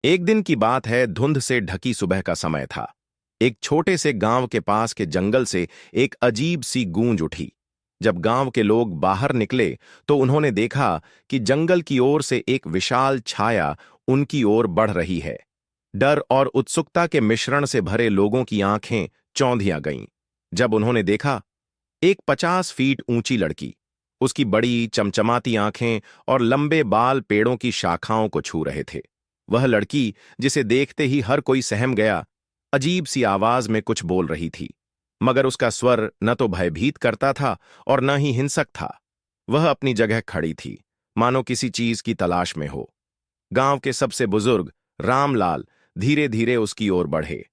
एक दिन की बात है, धुंध से ढकी सुबह का समय था। एक छोटे से गांव के पास के जंगल से एक अजीब सी गूंज उठी। जब गांव के लोग बाहर निकले तो उन्होंने देखा कि जंगल की ओर से एक विशाल छाया उनकी ओर बढ़ रही है। डर और उत्सुकता के मिश्रण से भरे लोगों की आंखें चौंधिया गईं जब उन्होंने देखा एक 50 फीट ऊंची लड़की। उसकी बड़ी चमचमाती आंखें और लंबे बाल पेड़ों की शाखाओं को छू रहे थे। वह लड़की, जिसे देखते ही हर कोई सहम गया, अजीब सी आवाज में कुछ बोल रही थी, मगर उसका स्वर न तो भयभीत करता था और न ही हिंसक था। वह अपनी जगह खड़ी थी, मानो किसी चीज की तलाश में हो। गांव के सबसे बुजुर्ग रामलाल धीरे धीरे उसकी ओर बढ़े।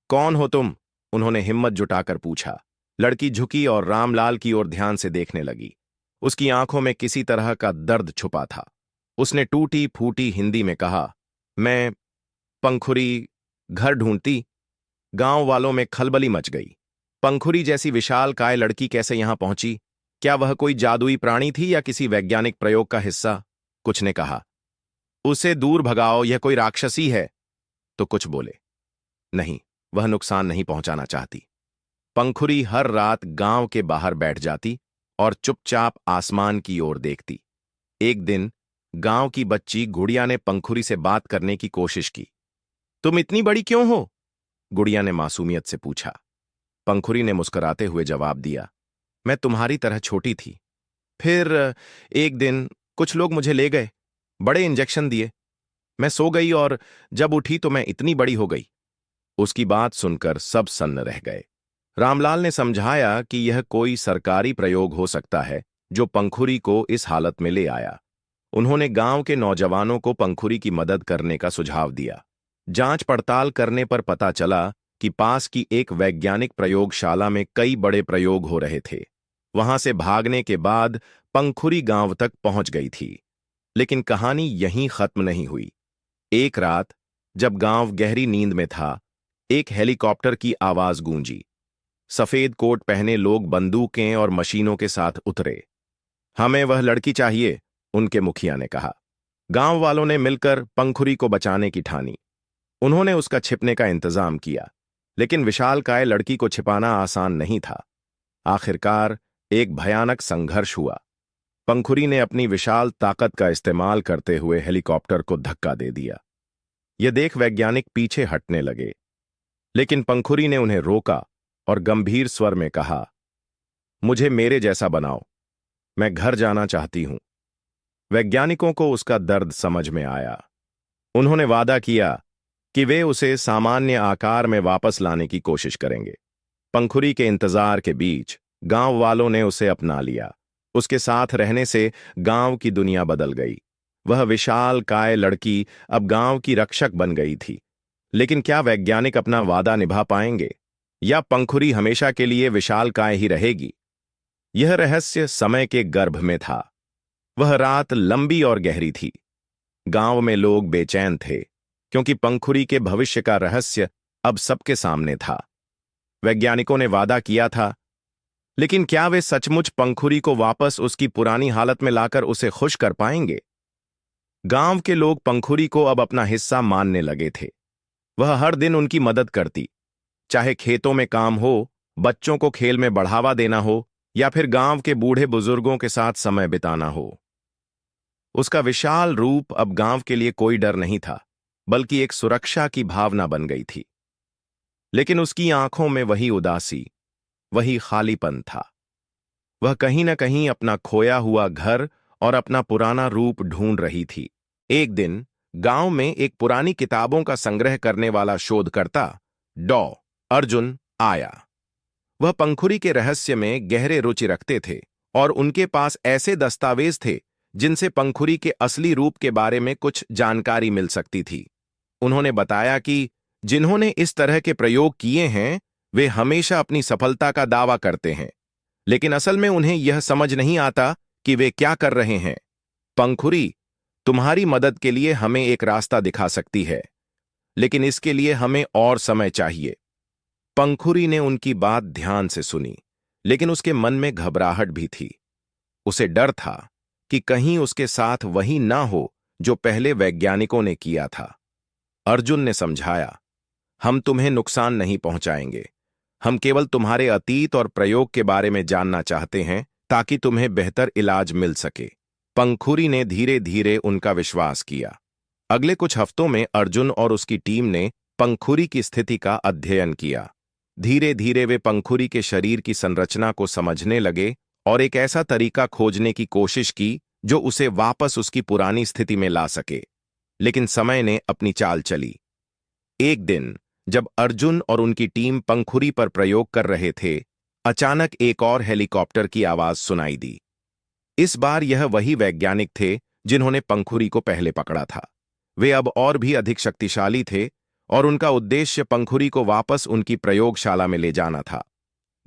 कौन हो तुम? उन्होंने हिम्मत जुटाकर पूछा। लड़की झुकी और रामलाल की ओर ध्यान से देखने लगी। उसकी आंखों में किसी तरह का दर्द छुपा था। उसने टूटी फूटी हिंदी में कहा, मैं पंखुरी घर ढूंढती। गांव वालों में खलबली मच गई। पंखुरी जैसी विशाल काय लड़की कैसे यहां पहुंची? क्या वह कोई जादुई प्राणी थी या किसी वैज्ञानिक प्रयोग का हिस्सा? कुछ ने कहा, उसे दूर भगाओ, यह कोई राक्षसी है। तो कुछ बोले, नहीं, वह नुकसान नहीं पहुंचाना चाहती। पंखुरी हर रात गांव के बाहर बैठ जाती और चुपचाप आसमान की ओर देखती। एक दिन गांव की बच्ची गुड़िया ने पंखुरी से बात करने की कोशिश की। तुम इतनी बड़ी क्यों हो? गुड़िया ने मासूमियत से पूछा। पंखुरी ने मुस्कुराते हुए जवाब दिया, मैं तुम्हारी तरह छोटी थी। फिर एक दिन कुछ लोग मुझे ले गए, बड़े इंजेक्शन दिए। मैं सो गई और जब उठी तो मैं इतनी बड़ी हो गई। उसकी बात सुनकर सब सन्न रह गए। रामलाल ने समझाया कि यह कोई सरकारी प्रयोग हो सकता है जो पंखुरी को इस हालत में ले आया। उन्होंने गांव के नौजवानों को पंखुरी की मदद करने का सुझाव दिया। जांच पड़ताल करने पर पता चला कि पास की एक वैज्ञानिक प्रयोगशाला में कई बड़े प्रयोग हो रहे थे। वहां से भागने के बाद पंखुरी गांव तक पहुंच गई थी। लेकिन कहानी यहीं खत्म नहीं हुई। एक रात जब गांव गहरी नींद में था, एक हेलीकॉप्टर की आवाज गूंजी। सफेद कोट पहने लोग बंदूकें और मशीनों के साथ उतरे। हमें वह लड़की चाहिए, उनके मुखिया ने कहा। गांव वालों ने मिलकर पंखुरी को बचाने की ठानी। उन्होंने उसका छिपने का इंतजाम किया, लेकिन विशालकाय लड़की को छिपाना आसान नहीं था। आखिरकार एक भयानक संघर्ष हुआ। पंखुरी ने अपनी विशाल ताकत का इस्तेमाल करते हुए हेलीकॉप्टर को धक्का दे दिया। यह देख वैज्ञानिक पीछे हटने लगे, लेकिन पंखुरी ने उन्हें रोका और गंभीर स्वर में कहा, मुझे मेरे जैसा बनाओ, मैं घर जाना चाहती हूं। वैज्ञानिकों को उसका दर्द समझ में आया। उन्होंने वादा किया कि वे उसे सामान्य आकार में वापस लाने की कोशिश करेंगे। पंखुरी के इंतजार के बीच गांव वालों ने उसे अपना लिया। उसके साथ रहने से गांव की दुनिया बदल गई। वह विशाल काय लड़की अब गांव की रक्षक बन गई थी। लेकिन क्या वैज्ञानिक अपना वादा निभा पाएंगे, या पंखुरी हमेशा के लिए विशाल काय ही रहेगी? यह रहस्य समय के गर्भ में था। वह रात लंबी और गहरी थी। गांव में लोग बेचैन थे, क्योंकि पंखुरी के भविष्य का रहस्य अब सबके सामने था। वैज्ञानिकों ने वादा किया था, लेकिन क्या वे सचमुच पंखुरी को वापस उसकी पुरानी हालत में लाकर उसे खुश कर पाएंगे? गांव के लोग पंखुरी को अब अपना हिस्सा मानने लगे थे। वह हर दिन उनकी मदद करती, चाहे खेतों में काम हो, बच्चों को खेल में बढ़ावा देना हो, या फिर गांव के बूढ़े बुजुर्गों के साथ समय बिताना हो। उसका विशाल रूप अब गांव के लिए कोई डर नहीं था, बल्कि एक सुरक्षा की भावना बन गई थी। लेकिन उसकी आंखों में वही उदासी, वही खालीपन था। वह कहीं न कहीं अपना खोया हुआ घर और अपना पुराना रूप ढूंढ रही थी। एक दिन गांव में एक पुरानी किताबों का संग्रह करने वाला शोधकर्ता डॉ अर्जुन आया। वह पंखुरी के रहस्य में गहरे रुचि रखते थे और उनके पास ऐसे दस्तावेज थे जिनसे पंखुरी के असली रूप के बारे में कुछ जानकारी मिल सकती थी। उन्होंने बताया कि जिन्होंने इस तरह के प्रयोग किए हैं वे हमेशा अपनी सफलता का दावा करते हैं, लेकिन असल में उन्हें यह समझ नहीं आता कि वे क्या कर रहे हैं। पंखुरी, तुम्हारी मदद के लिए हमें एक रास्ता दिखा सकती है, लेकिन इसके लिए हमें और समय चाहिए। पंखुरी ने उनकी बात ध्यान से सुनी, लेकिन उसके मन में घबराहट भी थी। उसे डर था कि कहीं उसके साथ वही ना हो जो पहले वैज्ञानिकों ने किया था। अर्जुन ने समझाया, हम तुम्हें नुकसान नहीं पहुंचाएंगे। हम केवल तुम्हारे अतीत और प्रयोग के बारे में जानना चाहते हैं ताकि तुम्हें बेहतर इलाज मिल सके। पंखुरी ने धीरे धीरे उनका विश्वास किया। अगले कुछ हफ्तों में अर्जुन और उसकी टीम ने पंखुरी की स्थिति का अध्ययन किया। धीरे धीरे वे पंखुरी के शरीर की संरचना को समझने लगे और एक ऐसा तरीका खोजने की कोशिश की जो उसे वापस उसकी पुरानी स्थिति में ला सके। लेकिन समय ने अपनी चाल चली। एक दिन जब अर्जुन और उनकी टीम पंखुरी पर प्रयोग कर रहे थे, अचानक एक और हेलीकॉप्टर की आवाज सुनाई दी। इस बार यह वही वैज्ञानिक थे जिन्होंने पंखुरी को पहले पकड़ा था। वे अब और भी अधिक शक्तिशाली थे और उनका उद्देश्य पंखुरी को वापस उनकी प्रयोगशाला में ले जाना था।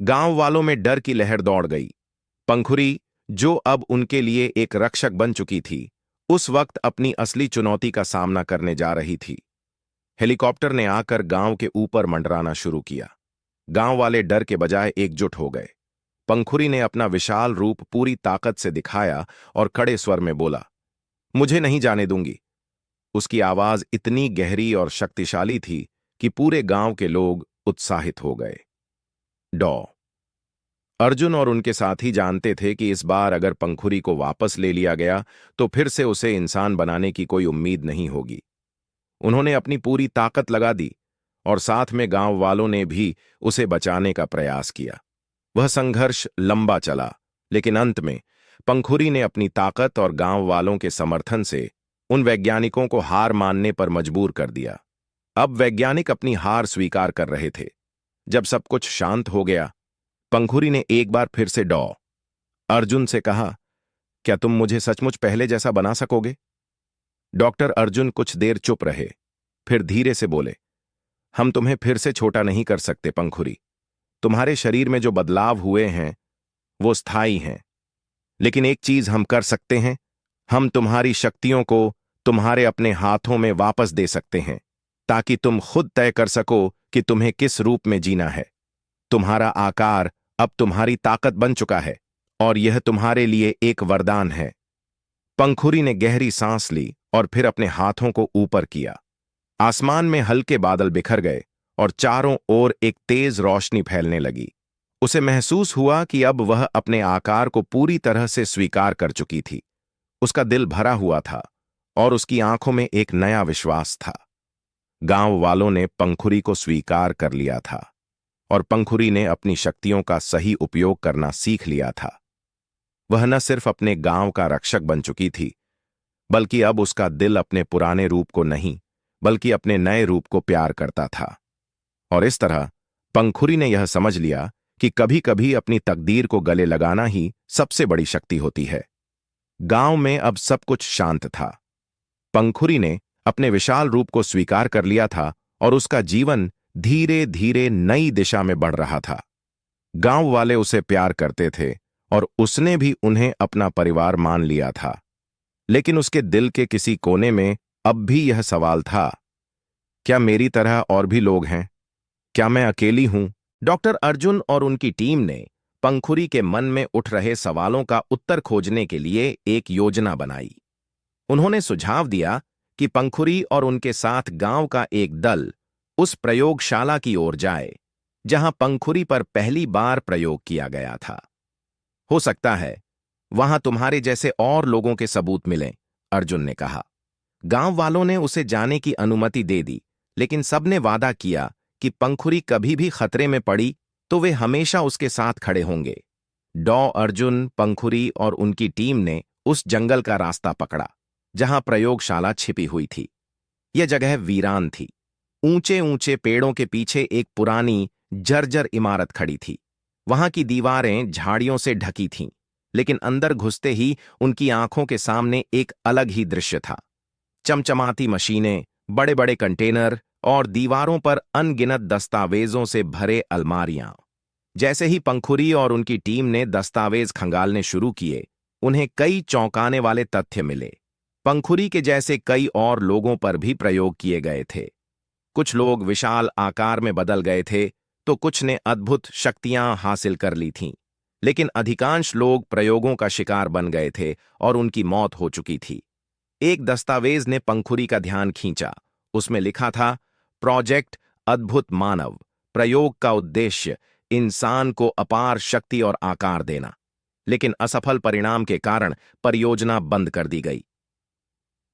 गांव वालों में डर की लहर दौड़ गई। पंखुरी, जो अब उनके लिए एक रक्षक बन चुकी थी, उस वक्त अपनी असली चुनौती का सामना करने जा रही थी। हेलीकॉप्टर ने आकर गांव के ऊपर मंडराना शुरू किया। गांव वाले डर के बजाय एकजुट हो गए। पंखुरी ने अपना विशाल रूप पूरी ताकत से दिखाया और कड़े स्वर में बोला, मुझे नहीं जाने दूंगी। उसकी आवाज इतनी गहरी और शक्तिशाली थी कि पूरे गांव के लोग उत्साहित हो गए। डॉ अर्जुन और उनके साथी जानते थे कि इस बार अगर पंखुरी को वापस ले लिया गया तो फिर से उसे इंसान बनाने की कोई उम्मीद नहीं होगी। उन्होंने अपनी पूरी ताकत लगा दी और साथ में गांव वालों ने भी उसे बचाने का प्रयास किया। वह संघर्ष लंबा चला, लेकिन अंत में पंखुरी ने अपनी ताकत और गांव वालों के समर्थन से उन वैज्ञानिकों को हार मानने पर मजबूर कर दिया। अब वैज्ञानिक अपनी हार स्वीकार कर रहे थे। जब सब कुछ शांत हो गया, पंखुरी ने एक बार फिर से डॉ अर्जुन से कहा, क्या तुम मुझे सचमुच पहले जैसा बना सकोगे? डॉक्टर अर्जुन कुछ देर चुप रहे, फिर धीरे से बोले, हम तुम्हें फिर से छोटा नहीं कर सकते पंखुरी। तुम्हारे शरीर में जो बदलाव हुए हैं वो स्थायी हैं। लेकिन एक चीज हम कर सकते हैं, हम तुम्हारी शक्तियों को तुम्हारे अपने हाथों में वापस दे सकते हैं ताकि तुम खुद तय कर सको कि तुम्हें किस रूप में जीना है। तुम्हारा आकार अब तुम्हारी ताकत बन चुका है और यह तुम्हारे लिए एक वरदान है। पंखुरी ने गहरी सांस ली और फिर अपने हाथों को ऊपर किया। आसमान में हल्के बादल बिखर गए और चारों ओर एक तेज रोशनी फैलने लगी। उसे महसूस हुआ कि अब वह अपने आकार को पूरी तरह से स्वीकार कर चुकी थी। उसका दिल भरा हुआ था और उसकी आंखों में एक नया विश्वास था। गांव वालों ने पंखुरी को स्वीकार कर लिया था और पंखुरी ने अपनी शक्तियों का सही उपयोग करना सीख लिया था। वह न सिर्फ अपने गांव का रक्षक बन चुकी थी, बल्कि अब उसका दिल अपने पुराने रूप को नहीं, बल्कि अपने नए रूप को प्यार करता था। और इस तरह पंखुरी ने यह समझ लिया कि कभी कभी अपनी तकदीर को गले लगाना ही सबसे बड़ी शक्ति होती है। गांव में अब सब कुछ शांत था। पंखुरी ने अपने विशाल रूप को स्वीकार कर लिया था और उसका जीवन धीरे धीरे नई दिशा में बढ़ रहा था। गांव वाले उसे प्यार करते थे और उसने भी उन्हें अपना परिवार मान लिया था। लेकिन उसके दिल के किसी कोने में अब भी यह सवाल था, क्या मेरी तरह और भी लोग हैं? क्या मैं अकेली हूं? डॉक्टर अर्जुन और उनकी टीम ने पंखुरी के मन में उठ रहे सवालों का उत्तर खोजने के लिए एक योजना बनाई। उन्होंने सुझाव दिया कि पंखुरी और उनके साथ गांव का एक दल उस प्रयोगशाला की ओर जाए जहां पंखुरी पर पहली बार प्रयोग किया गया था। हो सकता है वहां तुम्हारे जैसे और लोगों के सबूत मिलें, अर्जुन ने कहा। गांव वालों ने उसे जाने की अनुमति दे दी, लेकिन सबने वादा किया कि पंखुरी कभी भी खतरे में पड़ी तो वे हमेशा उसके साथ खड़े होंगे। डॉ अर्जुन, पंखुरी और उनकी टीम ने उस जंगल का रास्ता पकड़ा जहां प्रयोगशाला छिपी हुई थी। यह जगह वीरान थी। ऊंचे ऊंचे पेड़ों के पीछे एक पुरानी जर्जर इमारत खड़ी थी। वहां की दीवारें झाड़ियों से ढकी थीं, लेकिन अंदर घुसते ही उनकी आंखों के सामने एक अलग ही दृश्य था। चमचमाती मशीनें, बड़े बड़े कंटेनर और दीवारों पर अनगिनत दस्तावेजों से भरे अलमारियां। जैसे ही पंखुरी और उनकी टीम ने दस्तावेज खंगालने शुरू किए, उन्हें कई चौंकाने वाले तथ्य मिले। पंखुरी के जैसे कई और लोगों पर भी प्रयोग किए गए थे। कुछ लोग विशाल आकार में बदल गए थे, तो कुछ ने अद्भुत शक्तियां हासिल कर ली थीं। लेकिन अधिकांश लोग प्रयोगों का शिकार बन गए थे और उनकी मौत हो चुकी थी। एक दस्तावेज ने पंखुरी का ध्यान खींचा। उसमें लिखा था, प्रोजेक्ट अद्भुत मानव, प्रयोग का उद्देश्य इंसान को अपार शक्ति और आकार देना। लेकिन असफल परिणाम के कारण परियोजना बंद कर दी गई।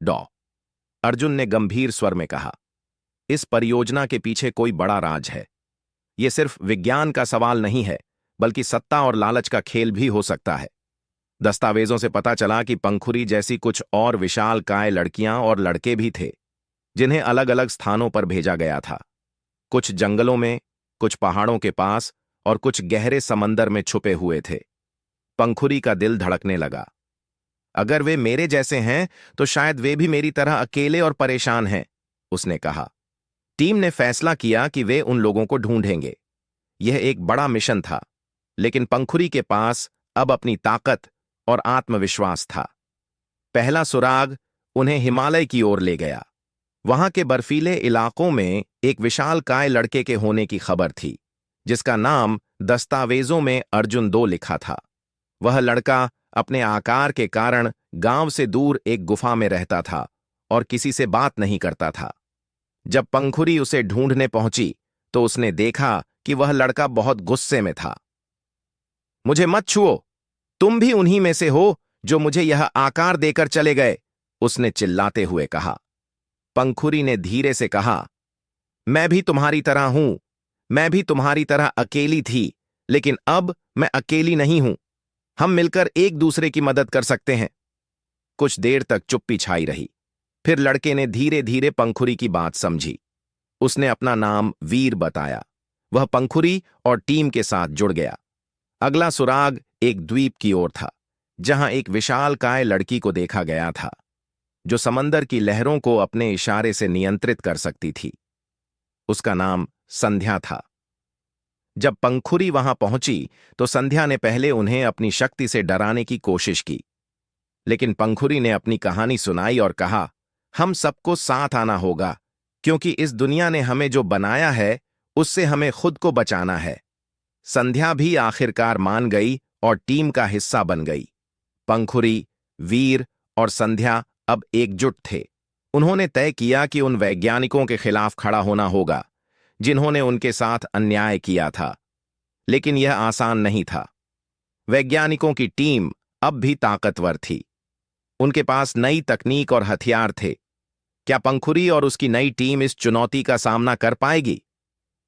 डॉ अर्जुन ने गंभीर स्वर में कहा, इस परियोजना के पीछे कोई बड़ा राज है। यह सिर्फ विज्ञान का सवाल नहीं है, बल्कि सत्ता और लालच का खेल भी हो सकता है। दस्तावेजों से पता चला कि पंखुरी जैसी कुछ और विशालकाय लड़कियां और लड़के भी थे, जिन्हें अलग अलग स्थानों पर भेजा गया था। कुछ जंगलों में, कुछ पहाड़ों के पास और कुछ गहरे समंदर में छुपे हुए थे। पंखुरी का दिल धड़कने लगा। अगर वे मेरे जैसे हैं तो शायद वे भी मेरी तरह अकेले और परेशान हैं, उसने कहा। टीम ने फैसला किया कि वे उन लोगों को ढूंढेंगे। यह एक बड़ा मिशन था, लेकिन पंखुरी के पास अब अपनी ताकत और आत्मविश्वास था। पहला सुराग उन्हें हिमालय की ओर ले गया। वहां के बर्फीले इलाकों में एक विशालकाय लड़के के होने की खबर थी, जिसका नाम दस्तावेजों में अर्जुन 2 लिखा था। वह लड़का अपने आकार के कारण गांव से दूर एक गुफा में रहता था और किसी से बात नहीं करता था। जब पंखुरी उसे ढूंढने पहुंची तो उसने देखा कि वह लड़का बहुत गुस्से में था। मुझे मत छुओ, तुम भी उन्हीं में से हो जो मुझे यह आकार देकर चले गए, उसने चिल्लाते हुए कहा। पंखुरी ने धीरे से कहा, मैं भी तुम्हारी तरह हूं, मैं भी तुम्हारी तरह अकेली थी, लेकिन अब मैं अकेली नहीं हूं। हम मिलकर एक दूसरे की मदद कर सकते हैं। कुछ देर तक चुप्पी छाई रही। फिर लड़के ने धीरे धीरे पंखुरी की बात समझी। उसने अपना नाम वीर बताया। वह पंखुरी और टीम के साथ जुड़ गया। अगला सुराग एक द्वीप की ओर था, जहां एक विशालकाय लड़की को देखा गया था, जो समंदर की लहरों को अपने इशारे से नियंत्रित कर सकती थी। उसका नाम संध्या था। जब पंखुरी वहां पहुंची तो संध्या ने पहले उन्हें अपनी शक्ति से डराने की कोशिश की, लेकिन पंखुरी ने अपनी कहानी सुनाई और कहा, हम सबको साथ आना होगा, क्योंकि इस दुनिया ने हमें जो बनाया है उससे हमें खुद को बचाना है। संध्या भी आखिरकार मान गई और टीम का हिस्सा बन गई। पंखुरी, वीर और संध्या अब एकजुट थे। उन्होंने तय किया कि उन वैज्ञानिकों के खिलाफ खड़ा होना होगा जिन्होंने उनके साथ अन्याय किया था। लेकिन यह आसान नहीं था। वैज्ञानिकों की टीम अब भी ताकतवर थी। उनके पास नई तकनीक और हथियार थे। क्या पंखुरी और उसकी नई टीम इस चुनौती का सामना कर पाएगी?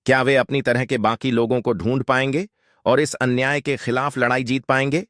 क्या वे अपनी तरह के बाकी लोगों को ढूंढ पाएंगे और इस अन्याय के खिलाफ लड़ाई जीत पाएंगे?